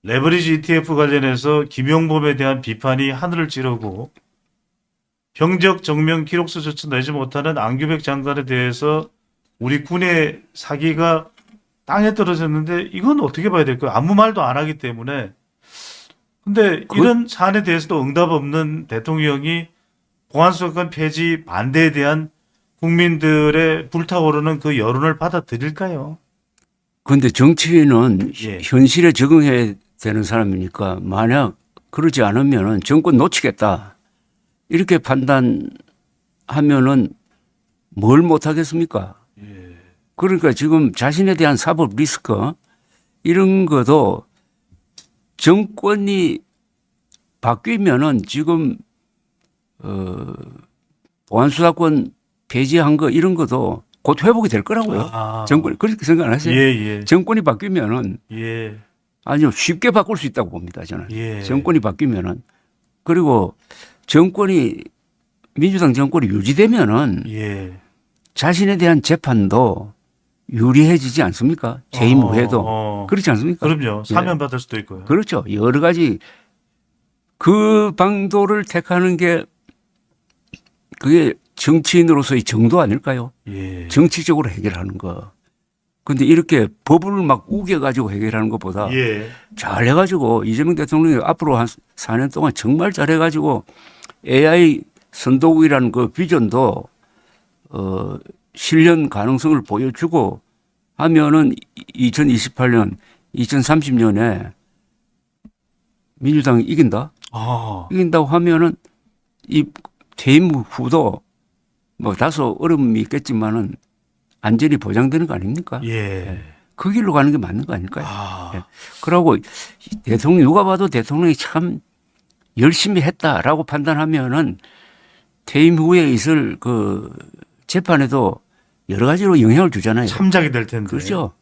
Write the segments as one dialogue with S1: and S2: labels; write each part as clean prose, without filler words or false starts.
S1: 레버리지 ETF 관련해서 김용범에 대한 비판이 하늘을 찌르고 병적 정명 기록서조차 내지 못하는 안규백 장관에 대해서 우리 군의 사기가 땅에 떨어졌는데 이건 어떻게 봐야 될까요? 아무 말도 안 하기 때문에. 근데
S2: 그,
S1: 이런 사안에 대해서도 응답 없는 대통령이 보안수사권 폐지 반대에 대한 국민들의 불타오르는 그 여론을 받아들일까요?
S2: 근데 정치인은
S1: 예.
S2: 현실에 적응해야 되는 사람이니까 만약 그러지 않으면은 정권 놓치겠다. 이렇게 판단하면은 뭘 못하겠습니까?
S1: 예.
S2: 그러니까 지금 자신에 대한 사법 리스크 이런 것도 정권이 바뀌면은 지금 보안수사권 폐지한 거 이런 것도 곧 회복이 될 거라고요.
S1: 아.
S2: 정권 그렇게 생각 안 하세요?
S1: 예, 예.
S2: 정권이 바뀌면은
S1: 예.
S2: 아주 쉽게 바꿀 수 있다고 봅니다. 저는
S1: 예.
S2: 정권이 바뀌면은 그리고 정권이 민주당 정권이 유지되면은
S1: 예.
S2: 자신에 대한 재판도 유리해지지 않습니까? 재임 후에도 그렇지 않습니까?
S1: 그럼요. 사면받을 수도 있고요.
S2: 그렇죠. 여러 가지 그 방도를 택하는 게 그게 정치인으로서의 정도 아닐까요?
S1: 예.
S2: 정치적으로 해결하는 거. 근데 이렇게 법을 막 우겨가지고 해결하는 것보다
S1: 예.
S2: 잘해가지고 이재명 대통령이 앞으로 한 4년 동안 정말 잘해가지고 AI 선도국이라는 그 비전도 실현 가능성을 보여주고 하면은 2028년, 2030년에 민주당이 이긴다?
S1: 아.
S2: 이긴다고 하면은 이 퇴임 후도 뭐 다소 어려움이 있겠지만은 안전이 보장되는 거 아닙니까?
S1: 예.
S2: 그 길로 가는 게 맞는 거 아닐까요?
S1: 아.
S2: 예. 그러고 대통령, 누가 봐도 대통령이 참 열심히 했다라고 판단하면은 퇴임 후에 있을 그 재판에도 여러 가지로 영향을 주잖아요.
S1: 참작이 될 텐데.
S2: 그렇죠.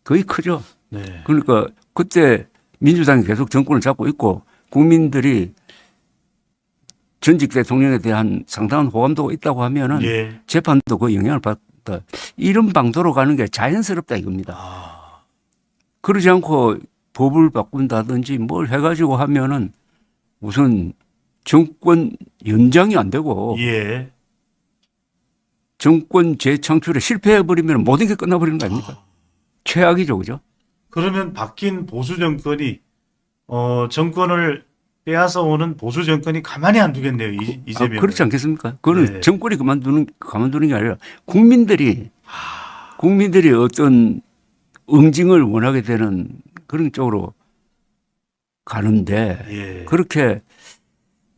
S2: 거의 크죠.
S1: 네.
S2: 그러니까 그때 민주당이 계속 정권을 잡고 있고 국민들이 전직 대통령에 대한 상당한 호감도가 있다고 하면은
S1: 예.
S2: 재판도 그 영향을 받다. 이런 방도로 가는 게 자연스럽다 이겁니다.
S1: 아.
S2: 그러지 않고 법을 바꾼다든지 뭘 해가지고 하면은 우선 정권 연장이 안 되고
S1: 예.
S2: 정권 재창출에 실패해버리면 모든 게 끝나버리는 거 아닙니까? 최악이죠, 그죠?
S1: 그러면 바뀐 보수 정권이 정권을 빼앗아 오는 보수 정권이 가만히 안 두겠네요. 이재명.
S2: 그렇지 않겠습니까? 그거는
S1: 네.
S2: 정권이 그만두는 게 아니라 국민들이 어떤 응징을 원하게 되는 그런 쪽으로 가는데
S1: 예.
S2: 그렇게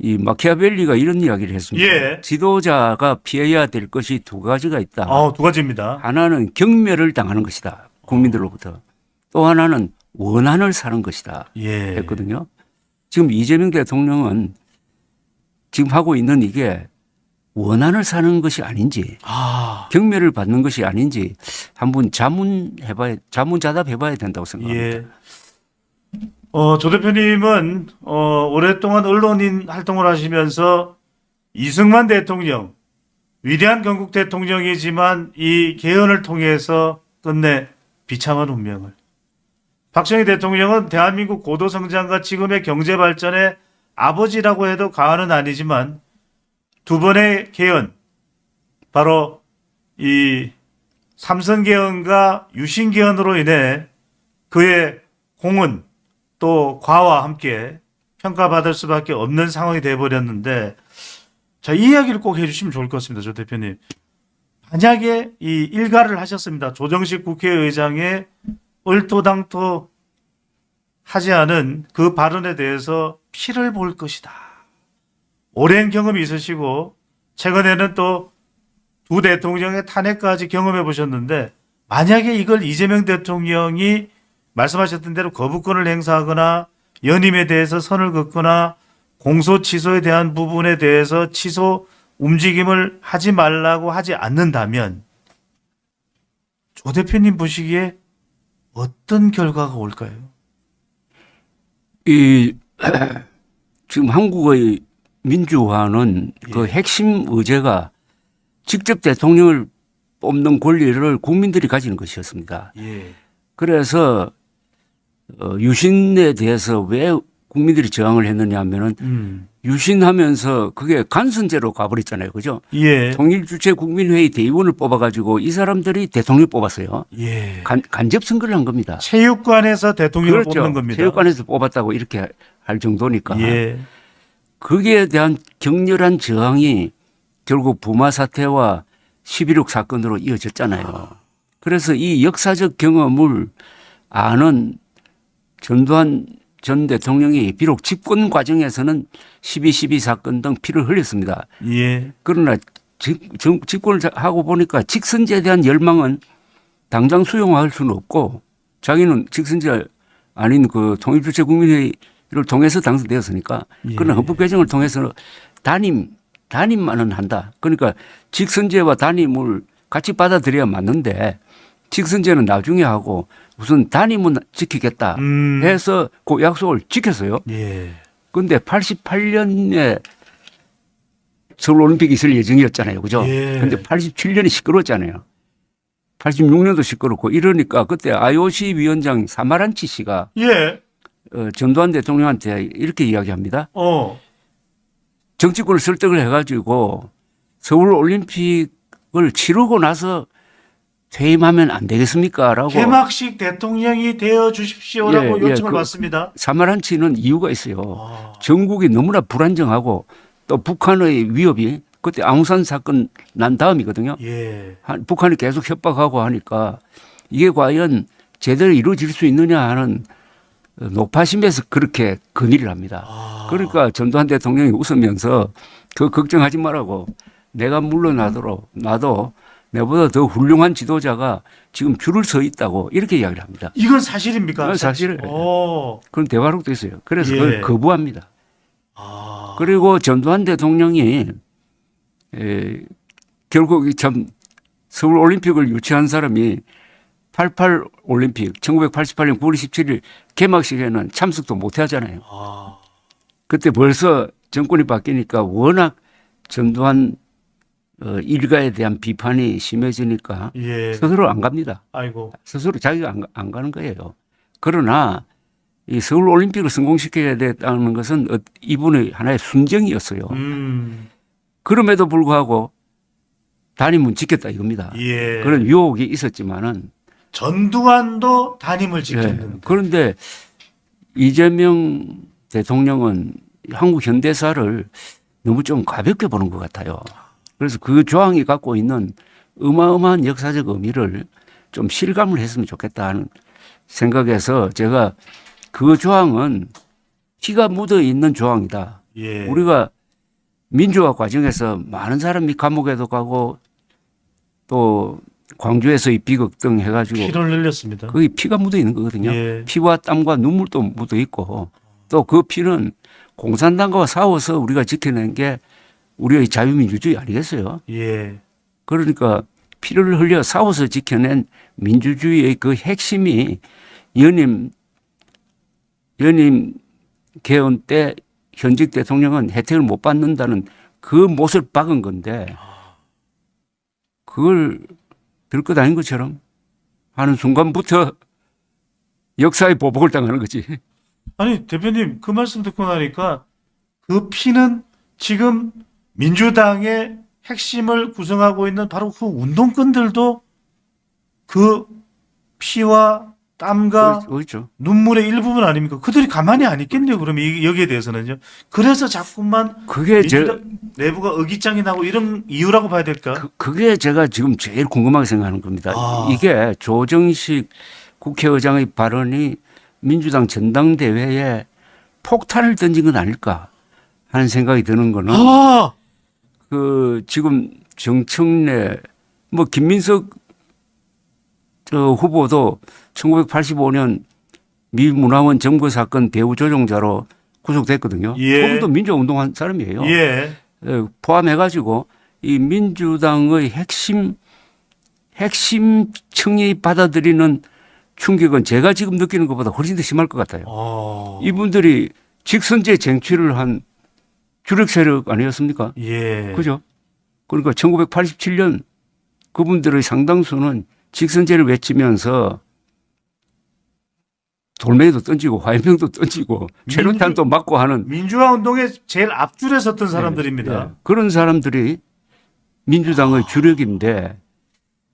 S2: 이 마키아벨리가 이런 이야기를 했습니다.
S1: 예.
S2: 지도자가 피해야 될 것이 두 가지가 있다.
S1: 두 가지입니다.
S2: 하나는 경멸을 당하는 것이다. 국민들로부터. 또 하나는 원한을 사는 것이다.
S1: 예.
S2: 했거든요. 지금 이재명 대통령은 지금 하고 있는 이게 원한을 사는 것이 아닌지
S1: 아.
S2: 경멸을 받는 것이 아닌지 한번 자문자답해봐야 된다고 생각합니다.
S1: 예. 조 대표님은 오랫동안 언론인 활동을 하시면서 이승만 대통령, 위대한 건국 대통령이지만 이 개헌을 통해서 끝내 비참한 운명을. 박정희 대통령은 대한민국 고도 성장과 지금의 경제 발전의 아버지라고 해도 과언은 아니지만 두 번의 개헌, 바로 이 삼선 개헌과 유신 개헌으로 인해 그의 공은 또 과와 함께 평가받을 수밖에 없는 상황이 되어버렸는데, 자, 이 이야기를 꼭 해주시면 좋을 것 같습니다. 조 대표님. 만약에 이 일가를 하셨습니다. 조정식 국회의장의 얼토당토 하지 않은 그 발언에 대해서 피를 볼 것이다. 오랜 경험이 있으시고 최근에는 또 두 대통령의 탄핵까지 경험해 보셨는데, 만약에 이걸 이재명 대통령이 말씀하셨던 대로 거부권을 행사하거나 연임에 대해서 선을 긋거나 공소 취소에 대한 부분에 대해서 취소 움직임을 하지 말라고 하지 않는다면 조 대표님 보시기에 어떤 결과가 올까요?
S2: 이 지금 한국의 민주화는 그
S1: 예.
S2: 핵심 의제가 직접 대통령을 뽑는 권리를 국민들이 가지는 것이었습니다.
S1: 예.
S2: 그래서 유신에 대해서 왜 국민들이 저항을 했느냐 하면은 유신하면서 그게 간선제로 가버렸잖아요. 그죠?
S1: 예.
S2: 통일주체 국민회의 대의원을 뽑아가지고 이 사람들이 대통령 뽑았어요.
S1: 예.
S2: 간접 선거를 한 겁니다.
S1: 체육관에서 대통령을
S2: 그렇죠.
S1: 뽑는 겁니다.
S2: 체육관에서 뽑았다고 이렇게 할 정도니까.
S1: 예.
S2: 거기에 대한 격렬한 저항이 결국 부마 사태와 11.6 사건으로 이어졌잖아요. 그래서 이 역사적 경험을 아는 전두환 전 대통령이 비록 집권 과정에서는 12.12 사건 등 피를 흘렸습니다.
S1: 예.
S2: 그러나 집권을 하고 보니까 직선제에 대한 열망은 당장 수용할 수는 없고 자기는 직선제 아닌 그 통일주체 국민회의를 통해서 당선되었으니까
S1: 예.
S2: 그러나 헌법 개정을 통해서 단임만은 한다. 그러니까 직선제와 단임을 같이 받아들여야 맞는데 직선제는 나중에 하고 우선 단임은 지키겠다 해서 그 약속을 지켰어요.
S1: 예.
S2: 그런데 88년에 서울올림픽이 있을 예정이었잖아요. 그죠?
S1: 예.
S2: 그런데 87년이 시끄러웠잖아요. 86년도 시끄럽고 이러니까 그때 IOC 위원장 사마란치 씨가
S1: 예.
S2: 전두환 대통령한테 이렇게 이야기합니다. 정치권을 설득을 해가지고 서울올림픽을 치르고 나서 퇴임하면 안 되겠습니까? 라고.
S1: 개막식 대통령이 되어 주십시오라고
S2: 예,
S1: 요청을 받습니다.
S2: 사마란치는 이유가 있어요.
S1: 아.
S2: 전국이 너무나 불안정하고 또 북한의 위협이 그때 아웅산 사건 난 다음이거든요.
S1: 예.
S2: 북한이 계속 협박하고 하니까 이게 과연 제대로 이루어질 수 있느냐 하는 높아심에서 그렇게 건의를 합니다. 그러니까 전두환 대통령이 웃으면서 그 걱정하지 말라고 내가 물러나도록 나도 내보다 더 훌륭한 지도자가 지금 줄을 서 있다고 이렇게 이야기를 합니다.
S1: 이건 사실입니까?
S2: 사실이에요. 그런 대화록도 있어요. 그래서
S1: 예.
S2: 그걸 거부합니다.
S1: 아.
S2: 그리고 전두환 대통령이 결국 참 서울 올림픽을 유치한 사람이 88 올림픽 1988년 9월 27일 개막식에는 참석도 못 하잖아요.
S1: 아.
S2: 그때 벌써 정권이 바뀌니까 워낙 전두환 일가에 대한 비판이 심해지니까
S1: 예.
S2: 스스로 안 갑니다.
S1: 아이고.
S2: 스스로 자기가 안 가는 거예요. 그러나 이 서울 올림픽을 성공시켜야 됐다는 것은 이분의 하나의 순정이었어요. 그럼에도 불구하고 단임은 지켰다 이겁니다.
S1: 예.
S2: 그런 유혹이 있었지만은
S1: 전두환도 단임을 지켰는데.
S2: 예. 그런데 이재명 대통령은 한국 현대사를 너무 좀 가볍게 보는 것 같아요. 그래서 그 조항이 갖고 있는 어마어마한 역사적 의미를 좀 실감을 했으면 좋겠다 하는 생각에서 제가 그 조항은 피가 묻어 있는 조항이다.
S1: 예.
S2: 우리가 민주화 과정에서 많은 사람이 감옥에도 가고 또 광주에서의 비극 등 해가지고
S1: 피를 흘렸습니다.
S2: 거기 피가 묻어 있는 거거든요.
S1: 예.
S2: 피와 땀과 눈물도 묻어 있고 또 그 피는 공산당과 싸워서 우리가 지켜낸 게 우리의 자유민주주의 아니겠어요?
S1: 예.
S2: 그러니까 피를 흘려 싸워서 지켜낸 민주주의의 그 핵심이 연임 개헌 때 현직 대통령은 혜택을 못 받는다는 그 못을 박은 건데 그걸 별것 아닌 것처럼 하는 순간부터 역사의 보복을 당하는 거지.
S1: 아니 대표님 그 말씀 듣고 나니까 그 피는 지금 민주당의 핵심을 구성하고 있는 바로 그 운동권들도 그 피와 땀과
S2: 그렇죠.
S1: 눈물의 일부분 아닙니까? 그들이 가만히 안 있겠네요. 그러면 여기에 대해서는요. 그래서 자꾸만
S2: 그게
S1: 민주당 내부가 의기장이 나고 이런 이유라고 봐야 될까?
S2: 그게 제가 지금 제일 궁금하게 생각하는 겁니다.
S1: 아.
S2: 이게 조정식 국회의장의 발언이 민주당 전당대회에 폭탄을 던진 건 아닐까 하는 생각이 드는 거는
S1: 아,
S2: 그 지금 정청래 뭐 김민석 저 후보도 1985년 미 문화원 점거 사건 배후 조종자로 구속됐거든요.
S1: 예.
S2: 그분도 민주화 운동한 사람이에요.
S1: 예,
S2: 포함해가지고 이 민주당의 핵심층이 받아들이는 충격은 제가 지금 느끼는 것보다 훨씬 더 심할 것 같아요. 이분들이 직선제 쟁취를 한 주력 세력 아니었습니까?
S1: 예,
S2: 그죠? 그러니까 1987년 그분들의 상당수는 직선제를 외치면서 돌멩이도 던지고 화염병도 던지고 최루탄도 맞고 하는
S1: 민주화 운동의 제일 앞줄에 섰던 사람들입니다.
S2: 예, 그런 사람들이 민주당의 주력인데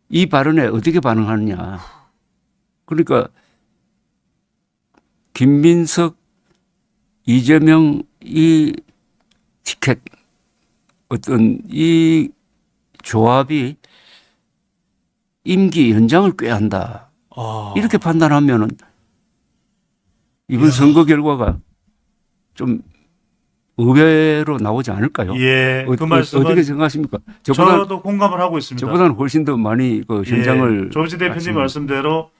S2: 이 발언에 어떻게 반응하느냐. 그러니까 김민석, 이재명 이 티켓 어떤 이 조합이 임기 연장을 꾀한다. 이렇게 판단하면은 이번 선거 결과가 좀 의외로 나오지 않을까요?
S1: 예, 그
S2: 어떻게
S1: 말씀은
S2: 생각하십니까?
S1: 저도 공감을 하고 있습니다.
S2: 저보다는 훨씬 더 많이 그 현장을
S1: 예, 조지 대표님
S2: 아시는
S1: 말씀대로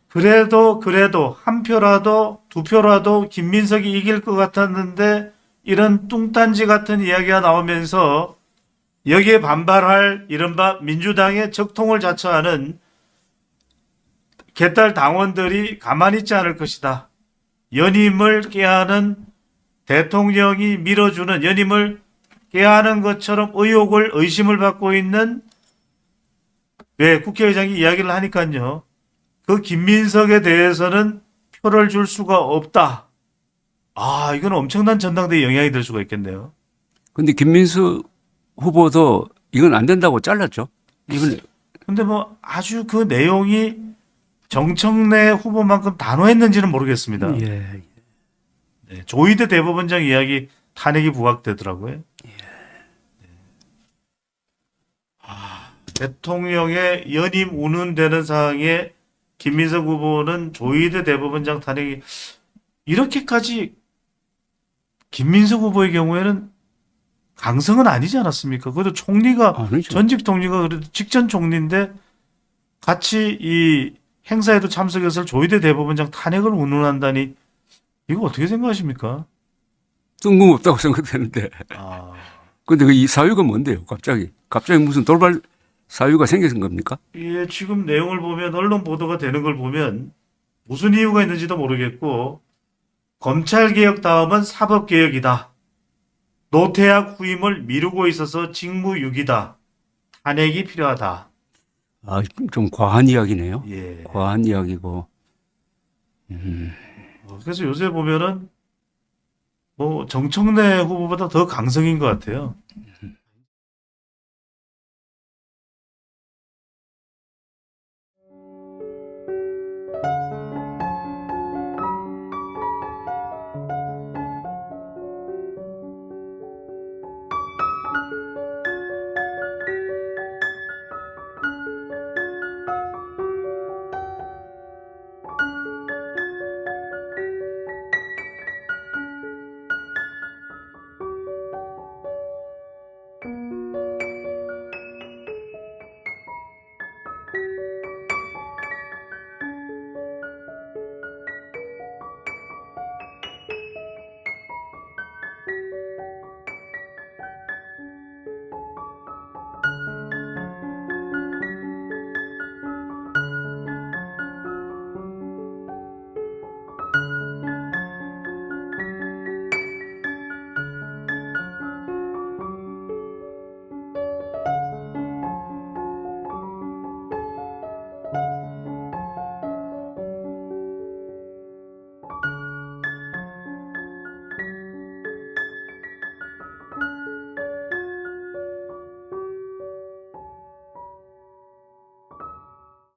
S1: 그래도 한 표라도 두 표라도 김민석이 이길 것 같았는데 이런 뚱딴지 같은 이야기가 나오면서 여기에 반발할 이른바 민주당의 적통을 자처하는 개딸 당원들이 가만히 있지 않을 것이다. 연임을 깨하는 대통령이 밀어주는 연임을 깨하는 것처럼 의심을 받고 있는 국회의장이 이야기를 하니까요. 그 김민석에 대해서는 표를 줄 수가 없다. 아, 이건 엄청난 전당대회 영향이 될 수가 있겠네요.
S2: 근데 김민수 후보도 이건 안 된다고 잘랐죠. 이번
S1: 근데 뭐 아주 그 내용이 정청래 후보만큼 단호했는지는 모르겠습니다.
S2: 예.
S1: 네, 조희대 대법원장 이야기 탄핵이 부각되더라고요. 네. 대통령의 연임 운운되는 상황에 김민석 후보는 조희대 대법원장 탄핵이 이렇게까지 김민석 후보의 경우에는 강성은 아니지 않았습니까? 그래도 총리가
S2: 아니죠.
S1: 전직 총리가 그래도 직전 총리인데 같이 이 행사에도 참석해서 조희대 대법원장 탄핵을 운운한다니 이거 어떻게 생각하십니까?
S2: 뜬금없다고 생각되는데.
S1: 아,
S2: 근데 그 이 사유가 뭔데요? 갑자기 무슨 돌발 사유가 생긴 겁니까?
S1: 예, 지금 내용을 보면 언론 보도가 되는 걸 보면 무슨 이유가 있는지도 모르겠고 검찰 개혁 다음은 사법 개혁이다. 노태악 후임을 미루고 있어서 직무유기다. 탄핵이 필요하다.
S2: 아, 좀 과한 이야기네요.
S1: 예.
S2: 과한 이야기고.
S1: 그래서 요새 보면은 뭐 정청래 후보보다 더 강성인 것 같아요.